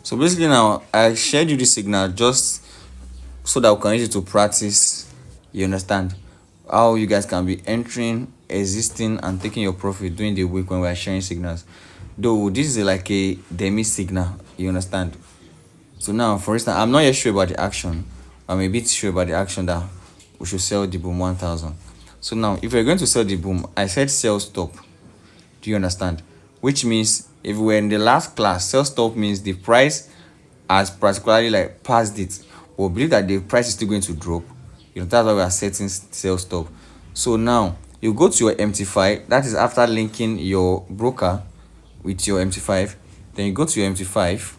So basically now I shared you this signal just so that we can use it to practice, you understand, how you guys can be entering, existing and taking your profit during the week when we are sharing signals. Though this is like a demi signal, you understand. So now for instance, I'm not yet sure about the action. I'm a bit sure about the action that we should sell the boom 1000. So now if we're going to sell the boom, I said sell stop. Do you understand? Which means if we're in the last class, sell stop means the price has particularly like passed it, but we believe that the price is still going to drop. You know, that's why we are setting sell stop. So now you go to your MT5, that is after linking your broker with your MT5. Then you go to your MT5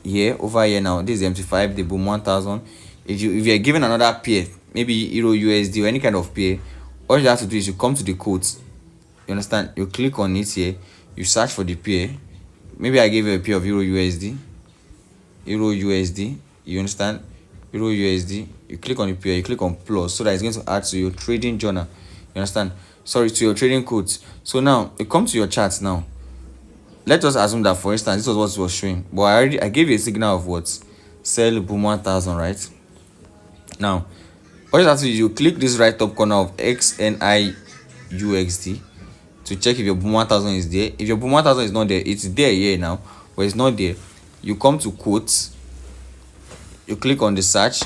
here, over here. Now this is MT5, the boom 1000. If you're given another pair, maybe Euro USD or any kind of pair, all you have to do is you come to the quotes. You understand? You click on it here, you search for the pair. Maybe I gave you a pair of Euro USD, you understand, Euro USD. You click on the pair, you click on plus, so that it's going to add to your trading journal, you understand, sorry, to your trading codes. So now you come to your charts. Now let us assume that for instance this was what it was showing, but I gave you a signal of what, sell boom 1000, right? Now all you have to do is you click this right top corner of XNIUXD to check if your boom 1000 is there. If your boom 1000 is not there, it's there here now, but it's not there. You come to quotes, you click on the search,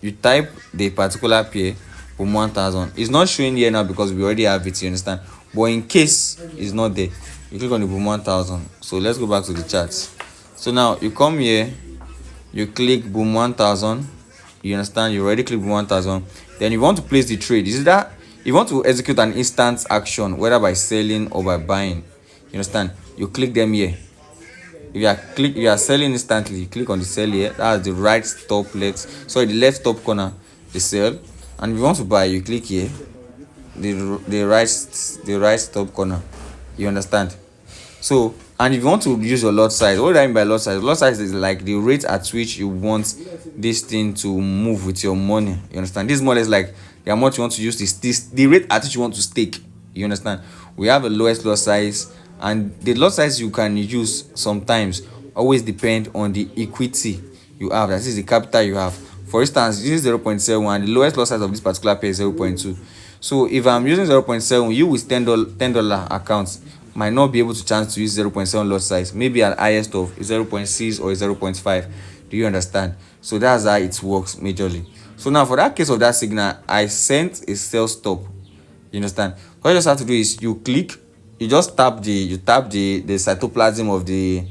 you type the particular pair, boom 1000. It's not showing here now because we already have it, you understand, but in case it's not there, you click on the boom 1000. So let's go back to the charts. So now you come here, you click boom 1000, you understand, you already click boom 1000. Then you want to place the trade. Is that you want to execute an instant action, whether by selling or by buying, you understand, you click them here. If you are selling instantly, you click on the sell here. That's the right top left, sorry, the left top corner, the sell. And if you want to buy, you click here, the right top corner, you understand. So, and if you want to use your lot size, what do I mean by lot size? Lot size is like the rate at which you want this thing to move with your money, you understand. This more or less like the amount you want to use, this the rate at which you want to stake, you understand. We have a lowest lot size, and the lot size you can use sometimes always depend on the equity you have, that is the capital you have. For instance, this is 0.7 and the lowest lot size of this particular pair is 0.2. So if I'm using 0.7, you with $10 account might not be able to chance to use 0.7 lot size. Maybe at highest of 0.6 or 0.5. Do you understand? So that's how it works majorly. So now for that case of that signal, I sent a sell stop, you understand. What you just have to do is you click, you just tap the cytoplasm of the,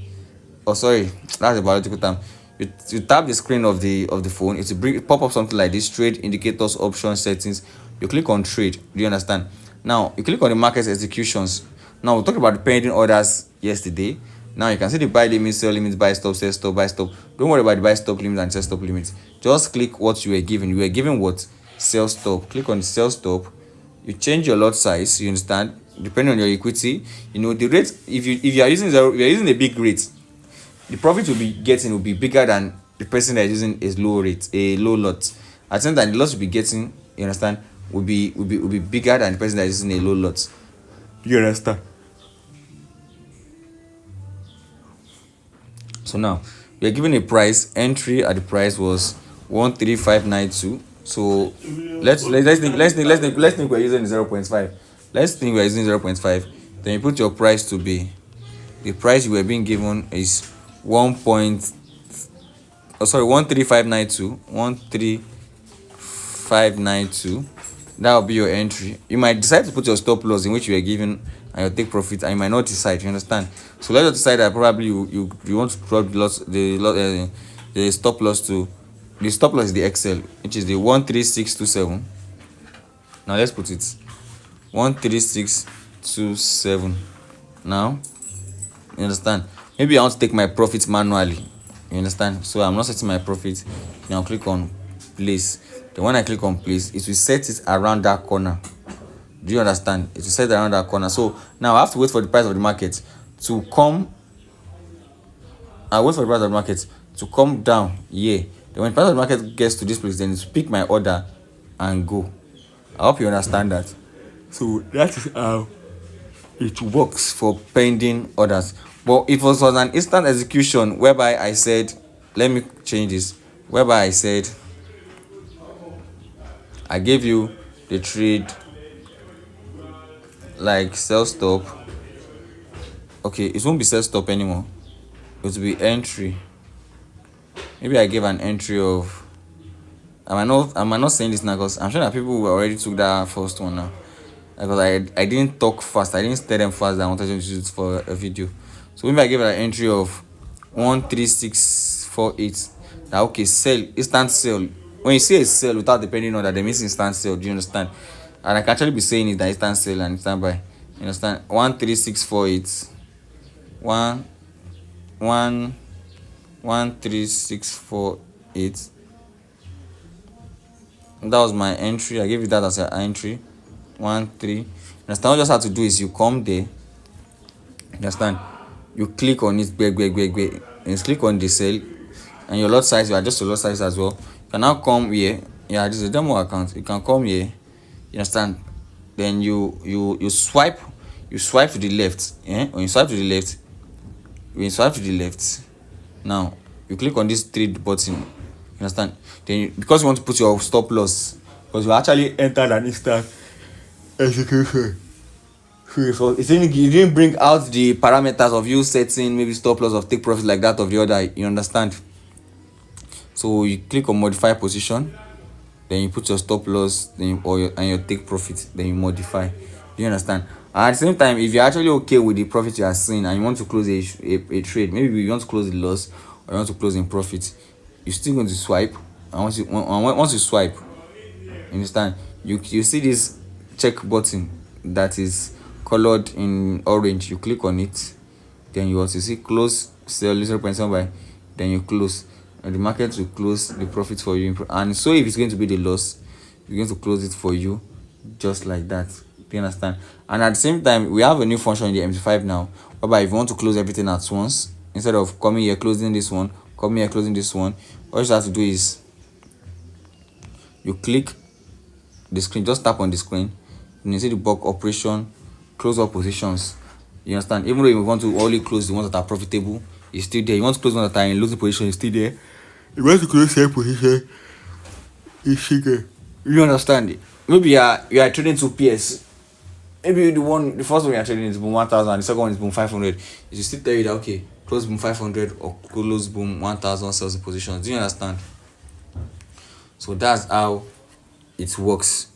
oh sorry, that's a biological term. You tap the screen of the phone, it will pop up something like this: trade indicators, options, settings. You click on trade. Do you understand? Now you click on the market executions. Now we talked about the pending orders yesterday. Now you can see the buy limit, sell limit, buy stop, sell stop, buy stop. Don't worry about the buy stop limit and sell stop limit. Just click what you were given. You were given what? Sell stop. Click on the sell stop. You change your lot size, you understand, depending on your equity. You know the rate. If you are using zero, if you are using a big rate, the profit will be getting will be bigger than the person that is using a low rate, a low lot. At the same time, the loss will be getting, you understand, will be bigger than the person that is using a low lot. You understand? So now we are given a price. Entry at the price was 13592. So let's think we're using 0.5. Let's think we're using 0.5. Then you put your price to be, the price you were being given is 13592. 13592. That will be your entry. You might decide to put your stop loss in which you were given and you take profit, and you might not decide, you understand. So let's decide that probably you want to drop the stop loss to, the stop loss is the XL, which is the 13627. Now let's put it 13627. Now you understand, maybe I want to take my profits manually, you understand. So I'm not setting my profit. Now click on place. Then when I click on place, it will set it around that corner. Do you understand? It will set around that corner. So now I have to wait for the price of the market to come. I wait for the price of the market to come down here. Then when the price of the market gets to this place, then it's pick my order and go. I hope you understand that. So that is how it works for pending orders. But it was an instant execution whereby I said, let me change this, whereby I said I gave you the trade like sell stop. Okay, it won't be sell stop anymore, it will be entry. Maybe I gave an entry of, I might not saying this now because I'm sure that people already took that first one now, because I didn't talk fast, I didn't tell them fast that I wanted to use it for a video. So maybe I gave an entry of 13648, that okay, sell, instant sell. When you say a sell without depending on that, they mean instant sell. Do you understand? And I can actually be saying it that instant sell and instant buy. You understand? 13648, 13648. That was my entry. I gave you that as an entry. 1 3. Understand? What you just have to do is you come there. Understand? You click on it, and you click on the sell, and your lot size, you adjust your lot size as well. You can now come here. Yeah, this is a demo account. You can come here. You understand? Then you swipe to the left. Yeah, when you swipe to the left, now you click on this trade button. You understand? Then because you want to put your stop loss, because you actually entered an instant execution. So it didn't bring out the parameters of you setting maybe stop loss of take profit like that of the other. You understand? So you click on modify position, then you put your stop loss, then and your take profit, then you modify. Do you understand? And at the same time, if you're actually okay with the profit you are seeing and you want to close a trade, maybe you want to close the loss or you want to close in profit, you're still going to swipe. And once you swipe, you understand, you see this check button that is colored in orange. You click on it, then you also see close sell 0.7 buy, then you close, and the market will close the profit for you. And so if it's going to be the loss, you're going to close it for you just like that. Do you understand? And at the same time, we have a new function in the MT5 now, whereby if you want to close everything at once, instead of coming here closing this one, coming here closing this one, all you have to do is you click the screen, just tap on the screen, and you see the bulk operation, close all positions. You understand? Even though you want to only close the ones that are profitable, it's still there. You want to close the ones that are in losing position, it's still there. You want to close sell position, it's still there. You understand it? Maybe you are trading 2 pairs. Maybe the first one you are trading is boom 1000, the second one is boom 500. It will still tell you that okay, close boom 500 or close boom 1000 sales positions. Do you understand? So that's how it works.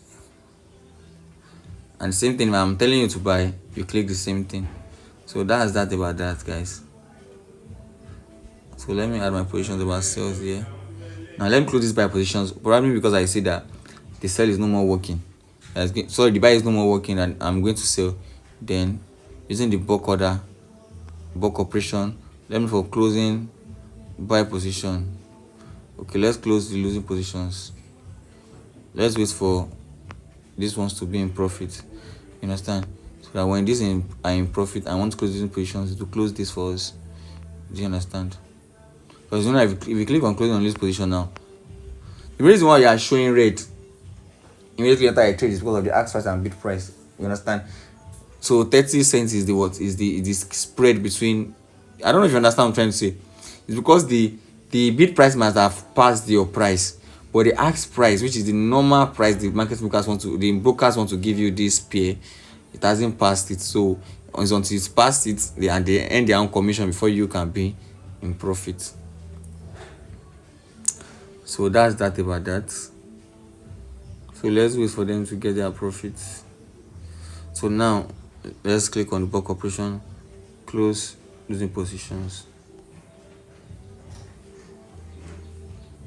And the same thing, when I'm telling you to buy, you click the same thing. So that's that about that, guys. So let me add my positions about sales here. Now let me close this buy positions, probably because I see that the sell is no more working. Sorry, the buy is no more working, and I'm going to sell. Then using the bulk order, bulk operation, let me for closing buy position. Okay, let's close the losing positions. Let's wait for these ones to be in profit. You understand? So that when these are in profit, I want to close these positions to close this for us. Do you understand? Because you know, if you click on closing on this position now, the reason why you are showing red immediately after a trade is because of the ask price and bid price. You understand? So 30 cents is the what is the spread between. I don't know if you understand what I'm trying to say. It's because the bid price must have passed your price, but the ask price, which is the normal price the brokers want to give you this pair, it hasn't passed it. So until it's passed it, they earn their own commission before you can be in profit. So that's that about that. So let's wait for them to get their profits. So now let's click on the bulk operation, close losing positions.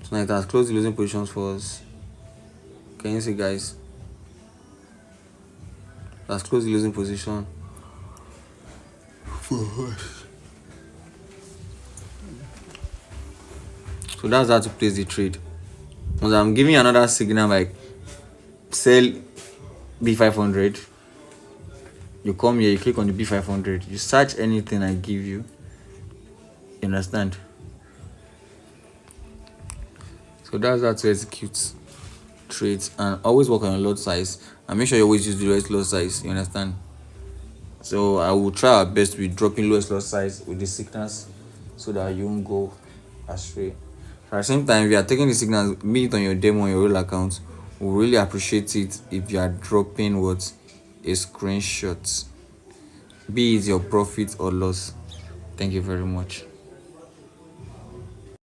So now it has closed the losing positions for us. Can you see, guys? It has closed the losing position for us. So that's how to place the trade. Once I'm giving you another signal like sell B500, you come here, you click on the B500, you search anything I give you. You understand? So that's how to execute trades, and always work on your lot size and make sure you always use the right lot size. You understand? So I will try our best with dropping lowest lot size with the signals so that you won't go astray. At the same time, if you are taking the signals, be it on your demo on your real account, we really appreciate it if you are dropping what a screenshot, be it your profit or loss. Thank you very much.